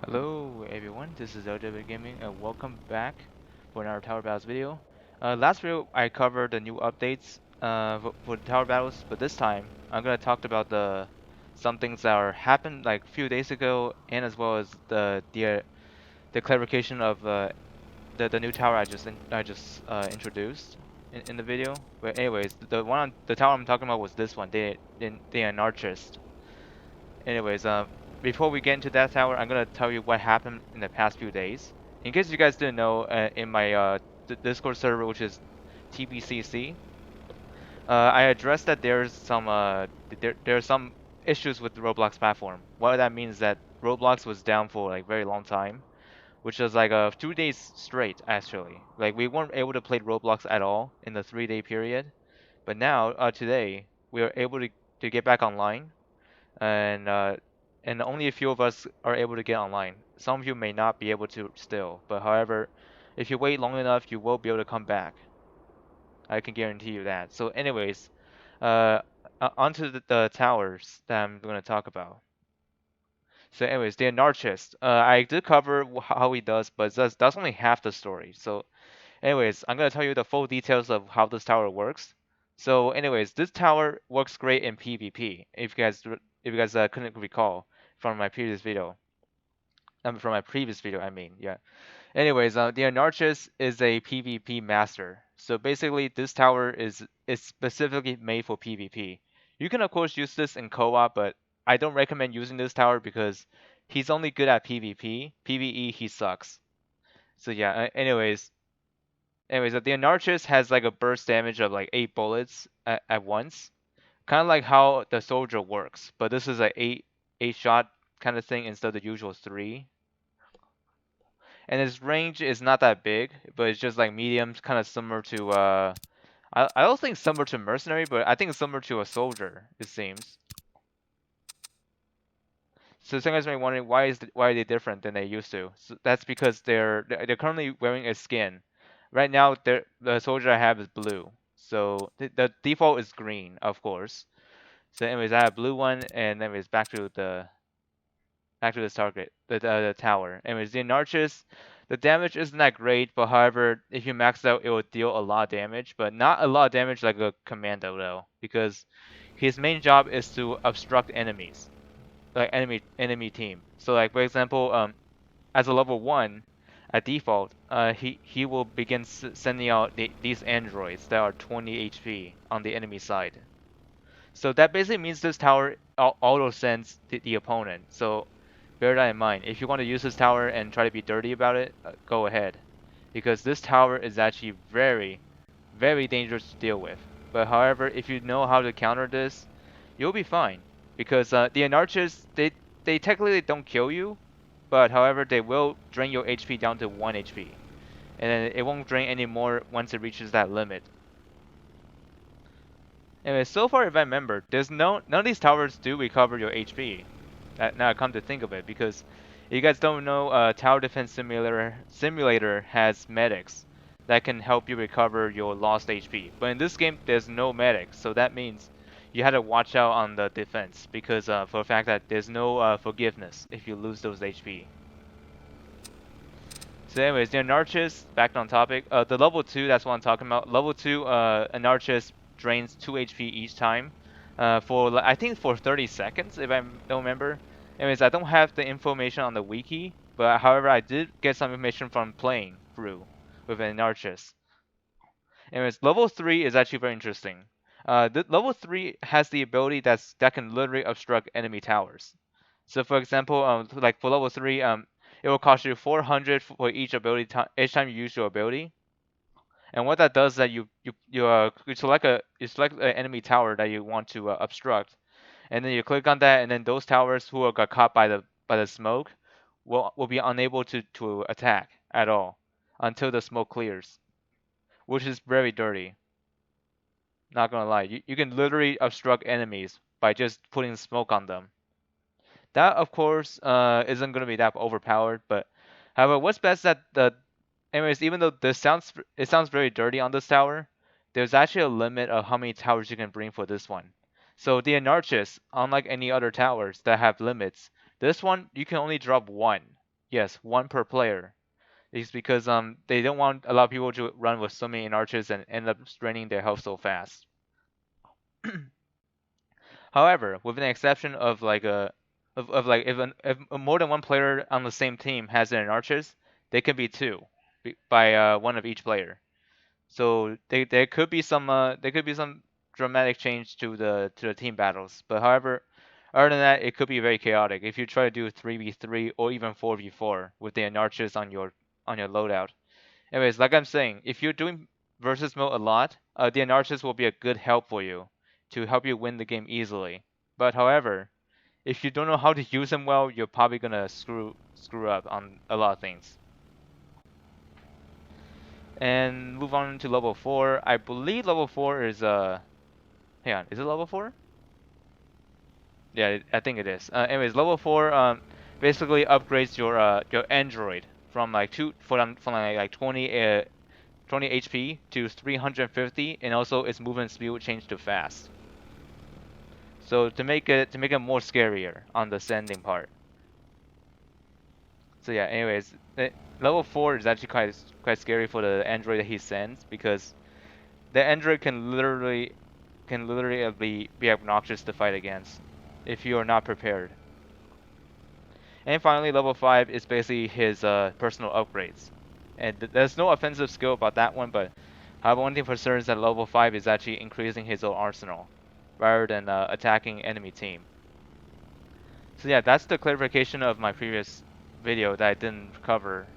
Hello everyone, this is LW Gaming and welcome back for another Tower Battles video. Last video I covered the new updates for the Tower Battles, but this time I'm gonna talk about some things that are happened like a few days ago, and as well as the clarification of the new tower I just introduced in the video. But anyways, the tower I'm talking about was this one, the anarchist. Anyways, before we get into that tower, I'm gonna tell you what happened in the past few days. In case you guys didn't know, in my Discord server, which is TBCC, I addressed that there's some issues with the Roblox platform. What that means is that Roblox was down for like very long time, which was like 2 days straight actually. Like we weren't able to play Roblox at all in the 3-day period. But now, today, we are able to get back online and only a few of us are able to get online. Some of you may not be able to still, but however, if you wait long enough, you will be able to come back. I can guarantee you that. So, anyways, uh, onto the towers that I'm going to talk about. So, anyways, the anarchist. I did cover how he does, but that's only half the story. So, anyways, I'm gonna tell you the full details of how this tower works. So, anyways, this tower works great in PvP. If you guys couldn't recall from my previous video, from my previous video, I mean, yeah. Anyways, the Anarchist is a PvP master. So basically, this tower is specifically made for PvP. You can of course use this in co-op, but I don't recommend using this tower because he's only good at PvP. PvE, he sucks. So yeah. Anyways, the Anarchist has like a burst damage of like 8 bullets at once, kind of like how the soldier works. But this is a eight shot kind of thing instead of the usual three. And his range is not that big, but it's just like medium, kind of similar to I don't think similar to mercenary, but I think it's similar to a soldier. It seems. So some guys may be wondering why are they different than they used to? So that's because they're currently wearing a skin. Right now, the soldier I have is blue, so the default is green, of course. So anyways, I have blue one, and anyways, back to this target, the tower. Anyways, the Anarchist, the damage isn't that great, but however, if you max out, it will deal a lot of damage, but not a lot of damage like a commando though, because his main job is to obstruct enemies, like enemy team. So like for example, as a level one, at default, he will begin sending out these androids that are 20 HP on the enemy side. So that basically means this tower auto sends the opponent. So bear that in mind. If you want to use this tower and try to be dirty about it, go ahead. Because this tower is actually very, very dangerous to deal with. But however, if you know how to counter this, you'll be fine. Because the anarchists, they technically don't kill you, but however, they will drain your HP down to 1 HP. And then it won't drain anymore once it reaches that limit. Anyway, so far if I remember, there's none of these towers do recover your HP. Now I come to think of it, because if you guys don't know, Tower Defense Simulator has medics that can help you recover your lost HP. But in this game, there's no medics, so that means you had to watch out on the defense, because for the fact that there's no forgiveness if you lose those HP. So anyways, the Anarchist, back on topic. The level 2, that's what I'm talking about. Level 2, Anarchist drains 2 HP each time. I think for 30 seconds, if I don't remember. Anyways, I don't have the information on the wiki, but however, I did get some information from playing through with an Anarchist. Anyways, level 3 is actually very interesting. The level 3 has the ability that can literally obstruct enemy towers. So for example, like for level 3, it will cost you 400 for each time you use your ability. And what that does is that you select an enemy tower that you want to obstruct, and then you click on that, and then those towers who got caught by the smoke will be unable to attack at all until the smoke clears, which is very dirty. Not gonna lie, you can literally obstruct enemies by just putting smoke on them. That of course isn't gonna be that overpowered, but however, what's best that anyways, even though it sounds very dirty on this tower, there's actually a limit of how many towers you can bring for this one. So the Anarchist, unlike any other towers that have limits, this one you can only drop one. Yes, one per player. It's because they don't want a lot of people to run with so many archers and end up draining their health so fast. However, with an exception of like a of like if more than one player on the same team has an archers, they can be two by one of each player. So there could be some dramatic change to the team battles. But however, other than that, it could be very chaotic if you try to do 3v3 or even 4v4 with the archers on your loadout. Anyways, like I'm saying, if you're doing versus mode a lot, the anarchist will be a good help for you to help you win the game easily. But however, if you don't know how to use them well, you're probably gonna screw up on a lot of things. And move on to level 4. I believe level 4 is hang on, is it level 4? Yeah, I think it is. Anyways, level 4 basically upgrades your android from like from like 20 HP to 350, and also its movement speed will change to fast. So to make it more scarier on the sending part. So yeah, anyways, level 4 is actually quite scary for the android that he sends because the android can literally be obnoxious to fight against if you are not prepared. And finally, level 5 is basically his personal upgrades. And there's no offensive skill about that one, but however, one thing for certain is that level 5 is actually increasing his own arsenal rather than attacking enemy team. So yeah, that's the clarification of my previous video that I didn't cover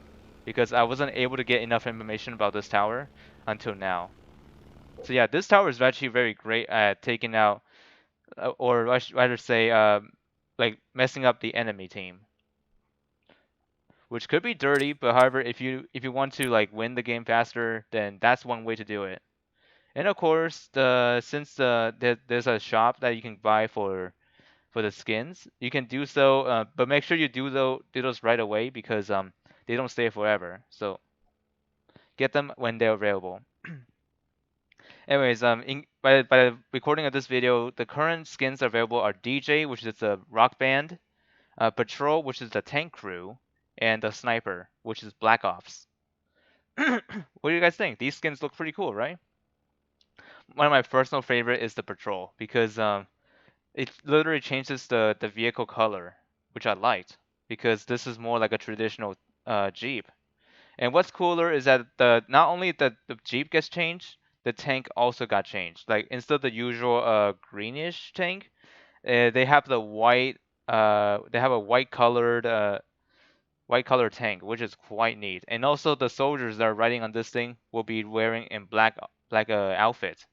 because I wasn't able to get enough information about this tower until now. So yeah, this tower is actually very great at taking out, or I should rather say, like messing up the enemy team, which could be dirty. But however, if you want to like win the game faster, then that's one way to do it. And of course, since there's a shop that you can buy for the skins, you can do so. But make sure you do those right away because they don't stay forever. So get them when they're available. Anyways, by the recording of this video, the current skins available are DJ, which is the rock band, Patrol, which is the tank crew, and the Sniper, which is Black Ops. What do you guys think? These skins look pretty cool, right? One of my personal favorite is the Patrol because it literally changes the vehicle color, which I liked because this is more like a traditional Jeep. And what's cooler is that the not only the Jeep gets changed, the tank also got changed. Like instead of the usual greenish tank, they have the white they have a white colored tank, which is quite neat. And also the soldiers that are riding on this thing will be wearing in black outfits,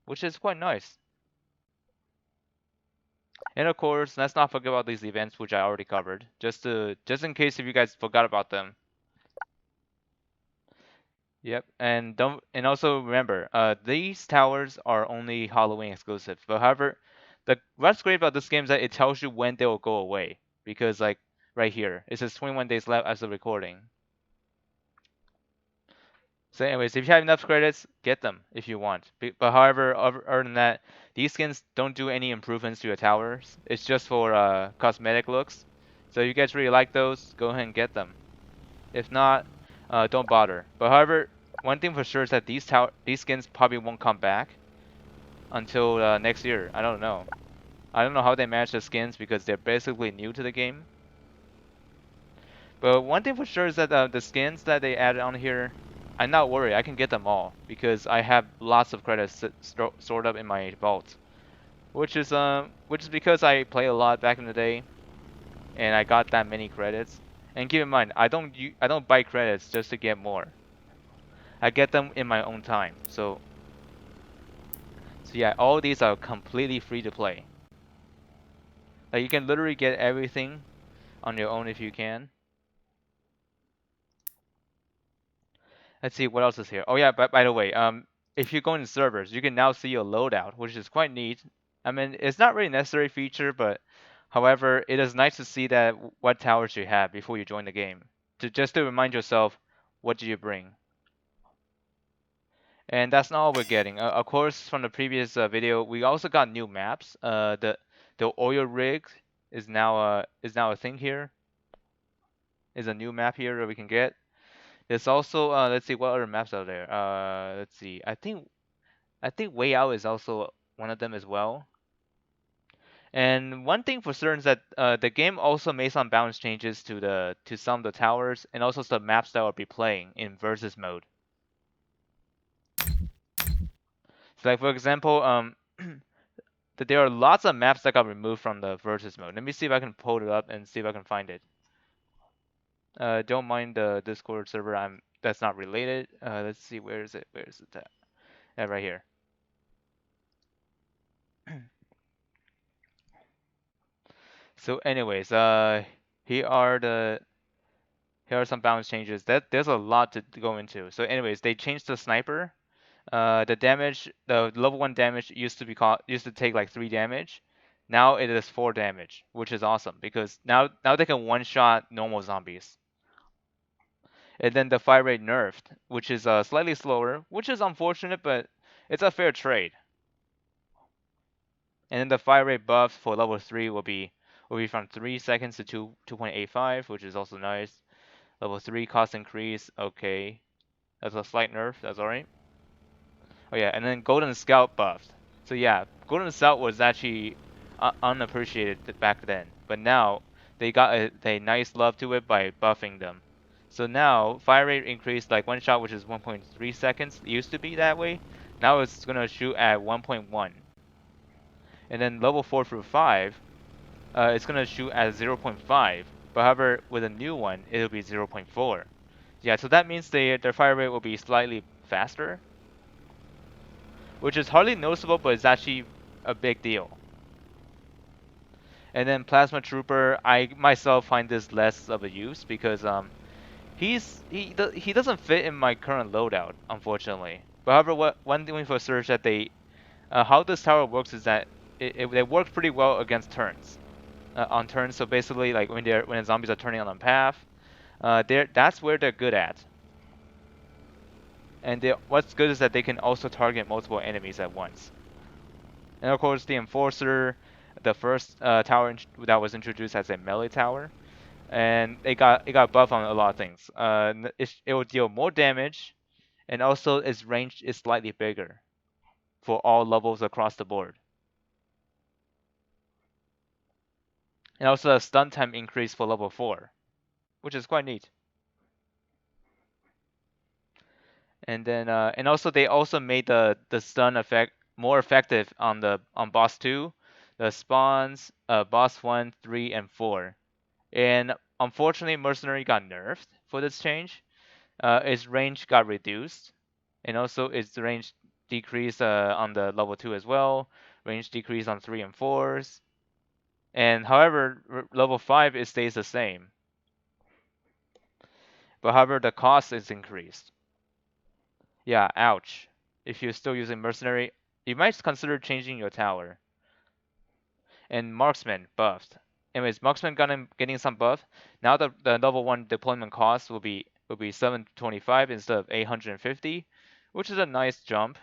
which is quite nice. And of course, let's not forget about these events which I already covered, just in case if you guys forgot about them. Yep, and also remember, these towers are only Halloween exclusive. But however, what's great about this game is that it tells you when they will go away. Because like right here, it says 21 days left as of recording. So anyways, if you have enough credits, get them if you want. But however, other than that, these skins don't do any improvements to your towers. It's just for cosmetic looks. So if you guys really like those, go ahead and get them. If not, don't bother. But however, one thing for sure is that these skins probably won't come back until next year. I don't know. I don't know how they manage the skins because they're basically new to the game. But one thing for sure is that the skins that they added on here, I'm not worried. I can get them all because I have lots of credits stored up in my vault, which is because I play a lot back in the day, and I got that many credits. And keep in mind, I don't buy credits just to get more. I get them in my own time. So yeah, all these are completely free to play. Like you can literally get everything on your own if you can. Let's see what else is here. Oh yeah, by the way, if you go into servers, you can now see your loadout, which is quite neat. I mean, it's not really a necessary feature, but however, it is nice to see that what towers you have before you join the game. To remind yourself, what did you bring? And that's not all we're getting. Of course, from the previous video, we also got new maps. The oil rig is now a thing here. is a new map here that we can get. There's also let's see what other maps are there. Let's see. I think Way Out is also one of them as well. And one thing for certain is that the game also made some balance changes to some of the towers and also some maps that will be playing in versus mode. So like for example, that there are lots of maps that got removed from the versus mode. Let me see if I can pull it up and see if I can find it. Don't mind the Discord server. That's not related. Let's see, where is it? Where is it at? Yeah, right here. So, anyways, here are the here are some balance changes. There's a lot to go into. So, anyways, they changed the sniper. The damage, the level 1 damage used to take like 3 damage. Now it is 4 damage, which is awesome because now they can one shot normal zombies. And then the fire rate nerfed, which is slightly slower, which is unfortunate, but it's a fair trade. And then the fire rate buff for level 3 will be from 3 seconds to 2.85, which is also nice. Level 3 cost increase, okay. That's a slight nerf, that's alright. Oh yeah, and then Golden Scout buffed. So yeah, Golden Scout was actually unappreciated back then, but now they got a nice love to it by buffing them. So now fire rate increased like one shot, which is 1.3 seconds. It used to be that way. Now it's gonna shoot at 1.1. And then level 4 through 5, it's gonna shoot at 0.5. But however, with a new one, it'll be 0.4. Yeah, so that means their fire rate will be slightly faster, which is hardly noticeable, but it's actually a big deal. And then Plasma Trooper, I myself find this less of a use because he doesn't fit in my current loadout, unfortunately. But however, one thing for search that how this tower works is that it works pretty well against turns. On turns, so basically like when the zombies are turning on a path, that's where they're good at. And what's good is that they can also target multiple enemies at once. And of course, the Enforcer, the first tower that was introduced as a melee tower, and it got buff on a lot of things. It will deal more damage, and also its range is slightly bigger for all levels across the board. And also a stun time increase for level 4, which is quite neat. And then and also they also made the stun effect more effective on boss 2, the spawns, boss 1, 3, and 4. And unfortunately, Mercenary got nerfed for this change. Its range got reduced, and also its range decreased on the level 2 as well. Range decreased on 3 and 4s. And however, level 5 it stays the same. But however, the cost is increased. Yeah, ouch. If you're still using Mercenary, you might consider changing your tower. And Marksman buffed. Anyways, Marksman getting some buff. Now the level 1 deployment cost will be 725 instead of 850, which is a nice jump.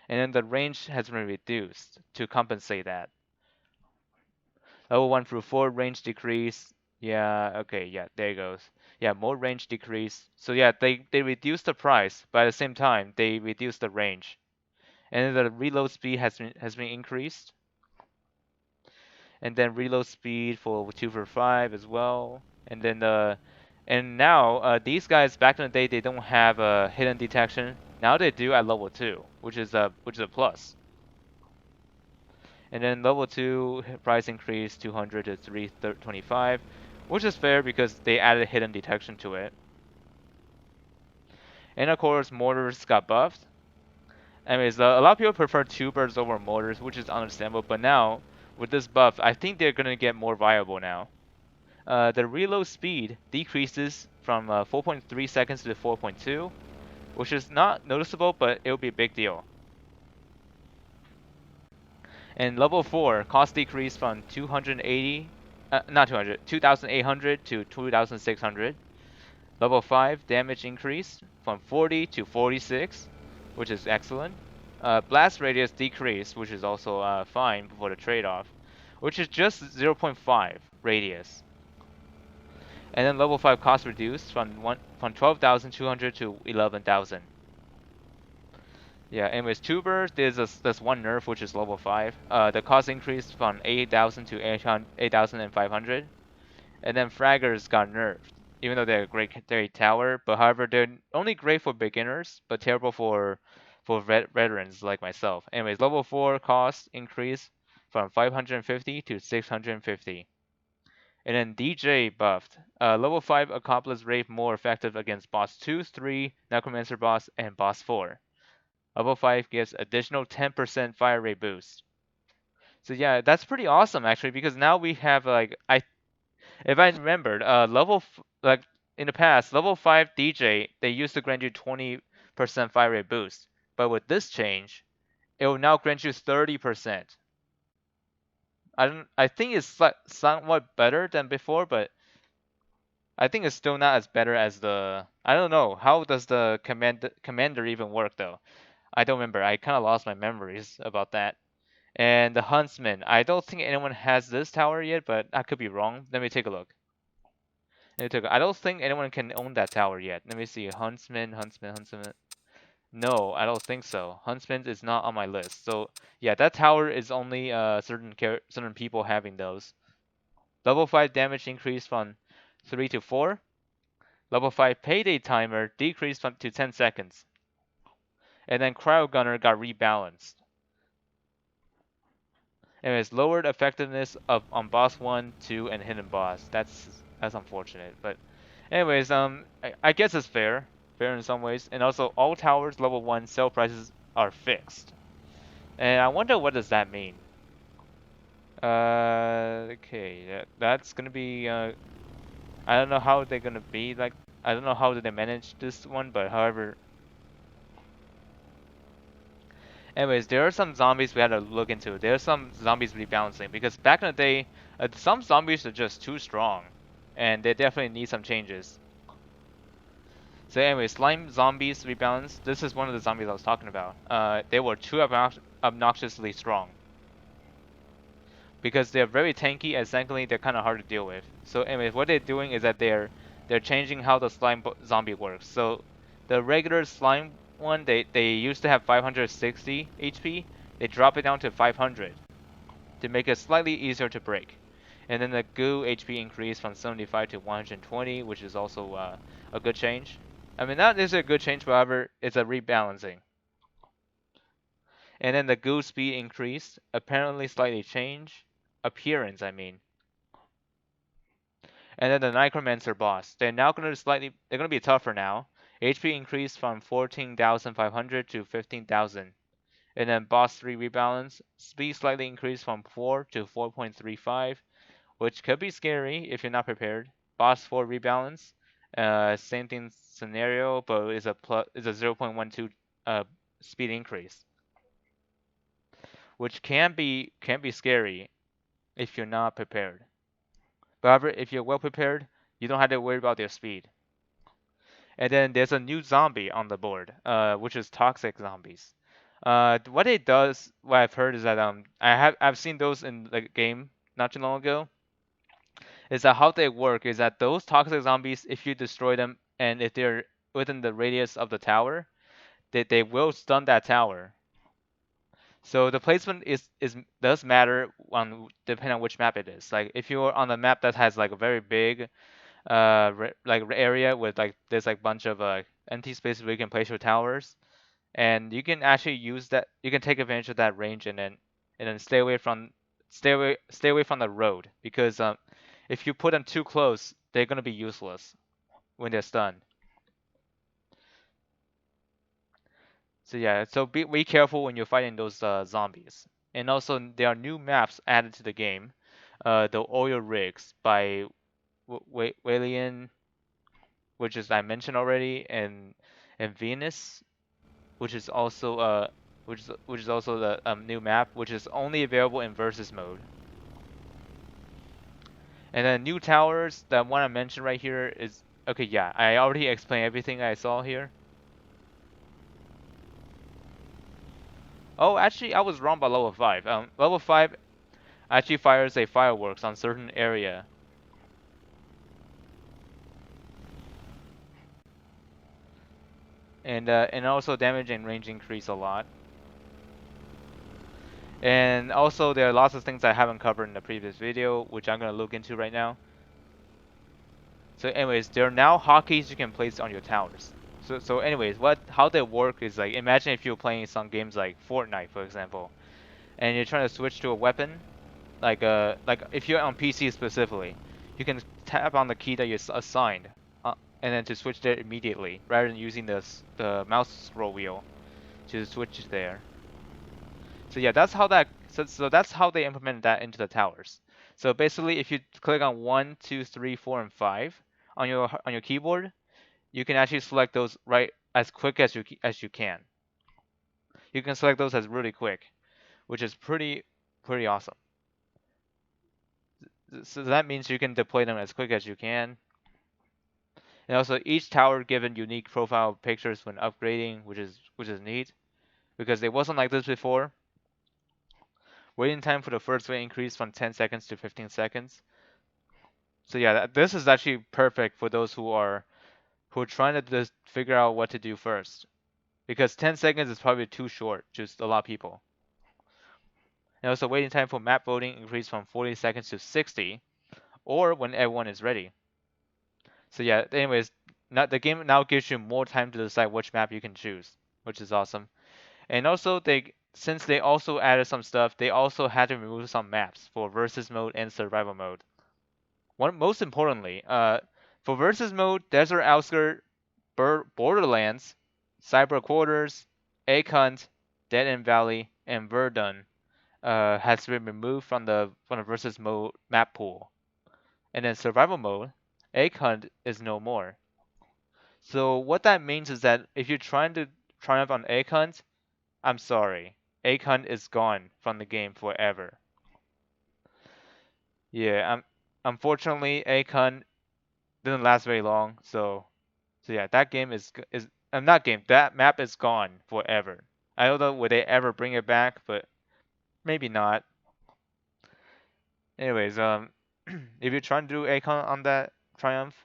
And then the range has been reduced to compensate that. Level 1 through 4 range decrease. Yeah, okay, yeah, there it goes. Yeah, more range decrease. So yeah, they reduced the price, but at the same time they reduced the range. And then the reload speed has been increased. And then reload speed for 2 for 5 as well. And then and now these guys back in the day they don't have a hidden detection. Now they do at level 2, which is a plus. And then level 2 price increase 200 to 325, which is fair because they added hidden detection to it. And of course mortars got buffed. Anyways, a lot of people prefer tubers over mortars, which is understandable, but now with this buff, I think they're gonna get more viable now. The reload speed decreases from 4.3 seconds to 4.2, which is not noticeable, but it'll be a big deal. And level 4, cost decrease from 280, not 200, 2,800 to 2,600. Level 5, damage increase from 40 to 46, which is excellent. Blast radius decrease, which is also fine for the trade-off, which is just 0.5 radius. And then level 5 cost reduced from 12,200 to 11,000. Yeah, anyways, Tuber, there's one nerf which is level 5. The cost increased from 8,000 to 8,500. And then Fraggers got nerfed, even though they're a great tower. But however, they're only great for beginners, but terrible for veterans like myself. Anyways, level 4 cost increased from 550 to 650. And then DJ buffed. Level 5 Accomplice Rape more effective against boss 2, 3, Necromancer boss, and boss 4. Level 5 gives additional 10% fire rate boost. So yeah, that's pretty awesome actually, because now we have like if I remembered, like in the past, level 5 DJ they used to grant you 20% fire rate boost, but with this change, it will now grant you 30%. I think it's somewhat better than before, but I think it's still not as better as the. I don't know. How does the commander even work though? I don't remember. I kind of lost my memories about that. And the huntsman. I don't think anyone has this tower yet, but I could be wrong. Let me take a look. I don't think anyone can own that tower yet. Let me see. Huntsman. No, I don't think so. Huntsman is not on my list. So yeah, that tower is only certain people having those. Level 5 damage increased from 3 to 4. Level 5 payday timer decreased to 10 seconds. And then Cryo Gunner got rebalanced. And it's lowered effectiveness on boss 1, 2, and hidden boss. That's unfortunate. But anyways, I guess it's fair in some ways. And also, all towers level 1 sell prices are fixed. And I wonder what does that mean. Okay, that's gonna be. I don't know how they're gonna be like. I don't know how they manage this one, but however, anyways, there are some zombies we had to look into. There are some zombies rebalancing because back in the day, some zombies are just too strong, and they definitely need some changes. So anyway, slime zombies rebalance. This is one of the zombies I was talking about. They were too obnoxiously strong because they're very tanky and secondly they're kind of hard to deal with. So anyways, what they're doing is that they're changing how the slime zombie works. So the regular slime one, they used to have 560 HP. They drop it down to 500 to make it slightly easier to break. And then the goo HP increased from 75 to 120, which is also a good change. I mean, not necessarily a good change, however, it's a rebalancing. And then the goo speed increased, apparently slightly changed. Appearance, I mean. And then the Necromancer boss. They're gonna be tougher now. HP increased from 14,500 to 15,000. And then boss 3 rebalance. Speed slightly increased from 4 to 4.35, which could be scary if you're not prepared. Boss 4 rebalance. Same thing scenario, but is a 0.12 speed increase, which can be scary if you're not prepared. However, if you're well prepared, you don't have to worry about their speed. And then there's a new zombie on the board, which is toxic zombies. What I've heard is that I've seen those in the game not too long ago. Is that how they work? Is that those toxic zombies, if you destroy them and if they're within the radius of the tower, they will stun that tower. So the placement is does matter on depending on which map it is. Like if you're on a map that has like a very big area with like there's like bunch of empty spaces where you can place your towers, and you can actually use that. You can take advantage of that range and then stay away from the road because if you put them too close, they're gonna be useless when they're stunned. So yeah, so be careful when you're fighting those zombies. And also there are new maps added to the game. The oil rigs by Walian, which is I mentioned already, and Venus, which is also which is also the new map, which is only available in versus mode. And then new towers, the one I mentioned right here is okay. Yeah, I already explained everything I saw here. Oh, actually, I was wrong about level 5. Level 5 actually fires a fireworks on certain area. and also damage and range increase a lot. And also there are lots of things I haven't covered in the previous video, which I'm gonna look into right now. So anyways, there are now hotkeys you can place on your towers. So anyways, how they work is like, imagine if you're playing some games like Fortnite, for example, and you're trying to switch to a weapon, like if you're on PC specifically, you can tap on the key that you assigned, and then to switch there immediately, rather than using the mouse scroll wheel to switch there. So yeah, that's how that. So that's how they implemented that into the towers. So basically, if you click on 1, 2, 3, 4, and 5 on your keyboard, you can actually select those right as quick as you can. You can select those as really quick, which is pretty awesome. So that means you can deploy them as quick as you can. And also each tower given unique profile pictures when upgrading, which is neat because it wasn't like this before. Waiting time for the first wave increased from 10 seconds to 15 seconds. So yeah, this is actually perfect for those who are trying to just figure out what to do first, because 10 seconds is probably too short, just a lot of people. And also waiting time for map voting increased from 40 seconds to 60, or when everyone is ready. So yeah, anyways, the game now gives you more time to decide which map you can choose, which is awesome. And also since they also added some stuff, they also had to remove some maps for versus mode and survival mode. Most importantly, for versus mode, Desert Outskirt, Borderlands, Cyber Quarters, Egg Hunt, Dead End Valley, and Verdun has been removed from the versus mode map pool. And then survival mode, Egg Hunt is no more. So what that means is that if you're trying to triumph on Egg Hunt, I'm sorry, Egg Hunt is gone from the game forever. Yeah, unfortunately, Egg Hunt didn't last very long, so yeah, that game is not game. That map is gone forever. I don't know would they ever bring it back, but maybe not. Anyways, if you're trying to do Akon on that Triumph,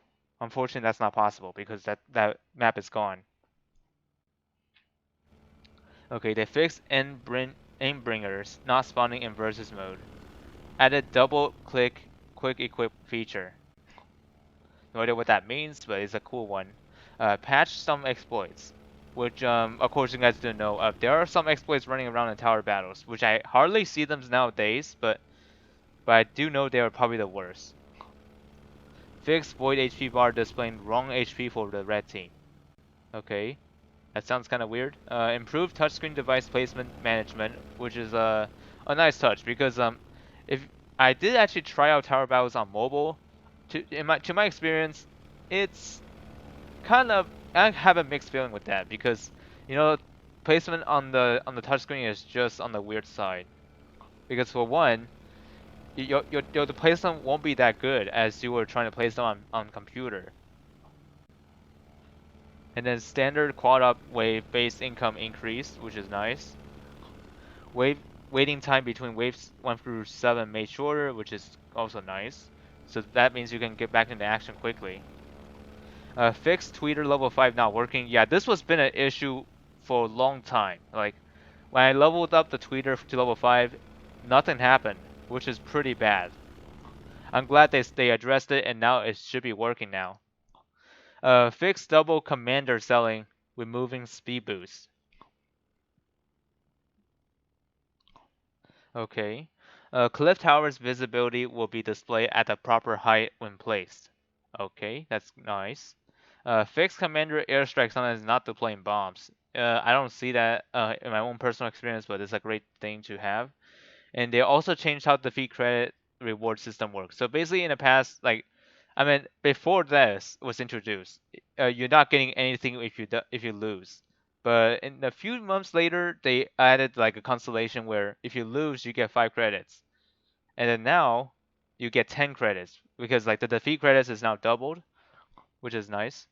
unfortunately that's not possible because that map is gone. Okay, they fixed Endbringers not spawning in versus mode. Added double click quick equip feature. No idea what that means, but it's a cool one. Patched some exploits, which, of course, you guys didn't know. There are some exploits running around in tower battles, which I hardly see them nowadays, but I do know they are probably the worst. Fixed void HP bar displaying wrong HP for the red team. Okay, that sounds kind of weird. Improved touchscreen device placement management, which is a nice touch because if I did actually try out tower battles on mobile, to my experience, it's kind of I have a mixed feeling with that because you know placement on the touchscreen is just on the weird side. Because for one, the placement won't be that good as you were trying to place them on computer. And then standard quad up wave base income increased, which is nice. Wave waiting time between waves 1 through 7 made shorter, which is also nice. So that means you can get back into action quickly. Fixed tweeter level 5 not working. Yeah, this was been an issue for a long time. Like, when I leveled up the tweeter to level 5, nothing happened, which is pretty bad. I'm glad they addressed it and now it should be working now. Fixed double commander selling, removing speed boost. Okay. Cliff Tower's visibility will be displayed at the proper height when placed. Okay, that's nice. Fixed commander airstrike sometimes not deploying bombs. I don't see that in my own personal experience, but it's a great thing to have. And they also changed how the defeat credit reward system works. So basically, in the past, like, I mean, before this was introduced, you're not getting anything if you lose. But in a few months later, they added like a constellation where if you lose, you get 5 credits, and then now you get 10 credits because like the defeat credits is now doubled, which is nice.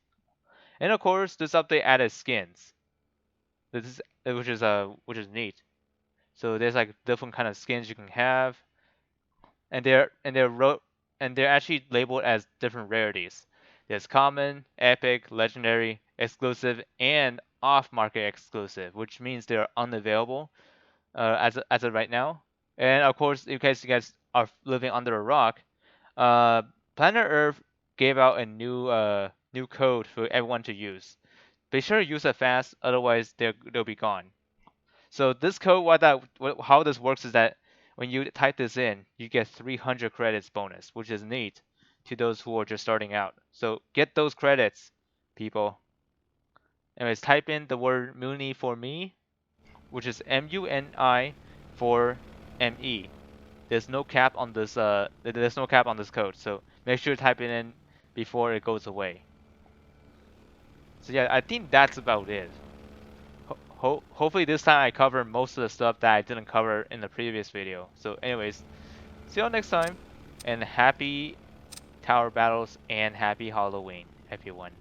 And of course, this update added skins. This is which is neat. So there's like different kind of skins you can have, and they're actually labeled as different rarities. There's common, epic, legendary, exclusive, and off-market exclusive, which means they're unavailable as of right now. And of course, in case you guys are living under a rock, uh, Planet Earth gave out a new code for everyone to use. Be sure to use it fast, otherwise they'll be gone. So this code, how this works is that when you type this in, you get 300 credits bonus, which is neat to those who are just starting out. So get those credits, people. Anyways, type in the word Muni for me, which is MUNI for ME. There's no cap on this code, so make sure to type it in before it goes away. So yeah, I think that's about it. Hopefully this time I cover most of the stuff that I didn't cover in the previous video. So anyways, see you all next time, and happy Tower Battles and happy Halloween, everyone.